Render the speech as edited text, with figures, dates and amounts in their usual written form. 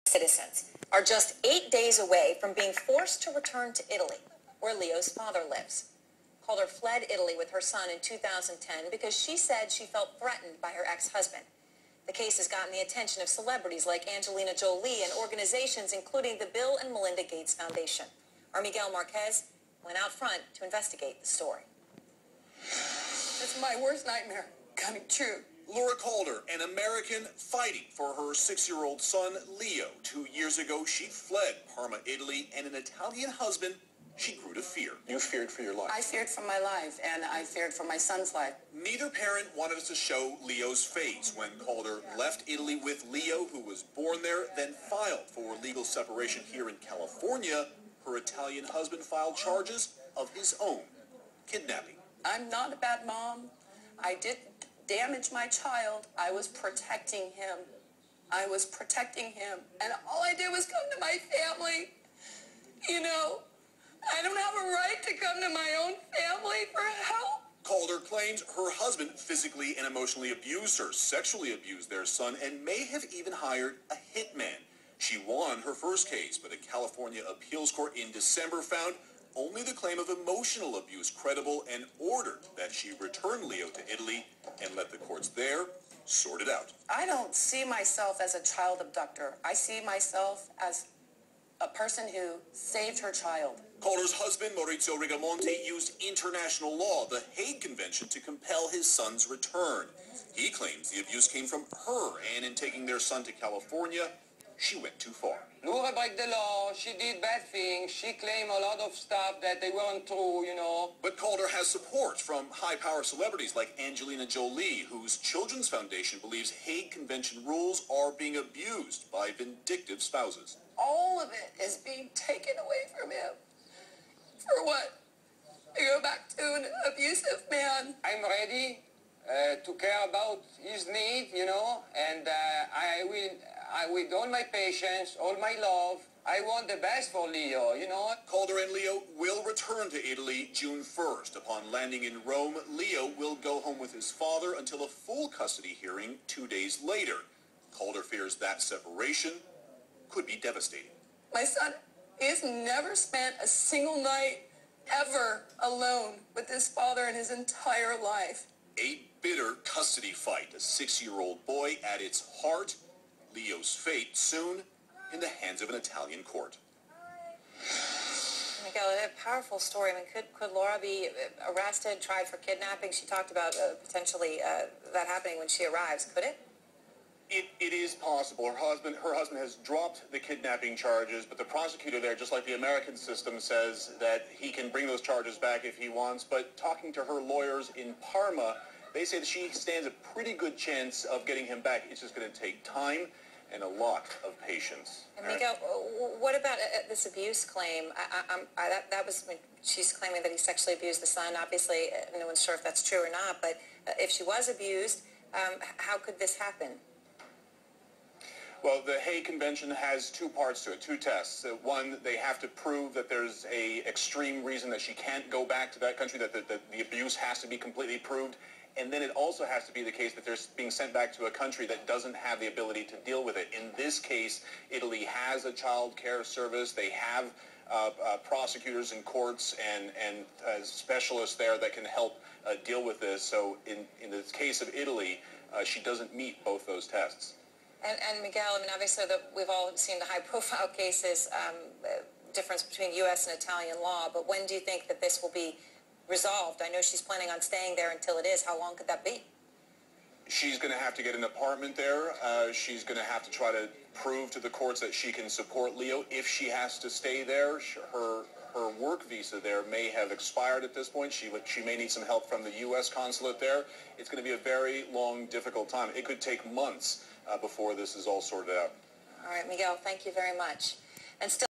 citizens are just 8 days away from being forced to return to Italy, where Leo's father lives. Calder fled Italy with her son in 2010 because she said she felt threatened by her ex-husband. The case has gotten the attention of celebrities like Angelina Jolie and organizations including the Bill and Melinda Gates Foundation. Our Miguel Marquez went out front to investigate the story. It's my worst nightmare coming true. Laura Calder, an American fighting for her 6-year-old son, Leo. 2 years ago, she fled Parma, Italy, and an Italian husband she grew to fear. You feared for your life. I feared for my life, and I feared for my son's life. Neither parent wanted us to show Leo's face when Calder left Italy with Leo, who was born there, then filed for legal separation here in California. Her Italian husband filed charges of his own, kidnapping. I'm not a bad mom. I didn't damage my child. I was protecting him. I was protecting him. And all I did was come to my family. You know, I don't have a right to come to my own family for help. Calder claims her husband physically and emotionally abused her, sexually abused their son, and may have even hired a hitman. She won her first case, but a California appeals court in December found only the claim of emotional abuse credible and ordered that she return Leo to Italy and let the courts there sort it out. I don't see myself as a child abductor. I see myself as a person who saved her child. Calder's husband, Maurizio RIgamonti, used international law, the Hague Convention, to compel his son's return. He claims the abuse came from her, and in taking their son to California, she went too far. Laura broke the law, she did bad things, she claimed a lot of stuff that they weren't true, you know. But Calder has support from high-power celebrities like Angelina Jolie, whose children's foundation believes Hague Convention rules are being abused by vindictive spouses. All of it is being taken away from him. For what? To go back to an abusive man. I'm ready to care about his need, you know, and I will, with all my patience, all my love, I want the best for Leo, you know. Calder and Leo will return to Italy June 1st. Upon landing in Rome, Leo will go home with his father until a full custody hearing 2 days later. Calder fears that separation could be devastating. My son has never spent a single night ever alone with his father in his entire life. A bitter custody fight, a 6-year-old boy at its heart. Leo's fate soon in the hands of an Italian court. Miguel, a powerful story. I mean, could Laura be arrested, tried for kidnapping? She talked about potentially that happening when she arrives. Could it? It is possible. Her husband has dropped the kidnapping charges, but the prosecutor there, just like the American system, says that he can bring those charges back if he wants. But talking to her lawyers in Parma, they say that she stands a pretty good chance of getting him back. It's just going to take time and a lot of patience. And Miguel, what about this abuse claim? That was when she's claiming that he sexually abused the son. Obviously, no one's sure if that's true or not. But if she was abused, how could this happen? Well, the Hague Convention has two parts to it, two tests. One, they have to prove that there's a extreme reason that she can't go back to that country, that the abuse has to be completely proved. And then it also has to be the case that they're being sent back to a country that doesn't have the ability to deal with it. In this case, Italy has a child care service. They have prosecutors and courts and specialists there that can help deal with this. So in the case of Italy, she doesn't meet both those tests. And Miguel, I mean, obviously we've all seen the high-profile cases, difference between U.S. and Italian law, but when do you think that this will be resolved? I know she's planning on staying there until it is. How long could that be? She's going to have to get an apartment there. She's going to have to try to prove to the courts that she can support Leo. If she has to stay there, her work visa there may have expired at this point. She may need some help from the U.S. consulate there. It's going to be a very long, difficult time. It could take months before this is all sorted out. All right, Miguel, thank you very much. And still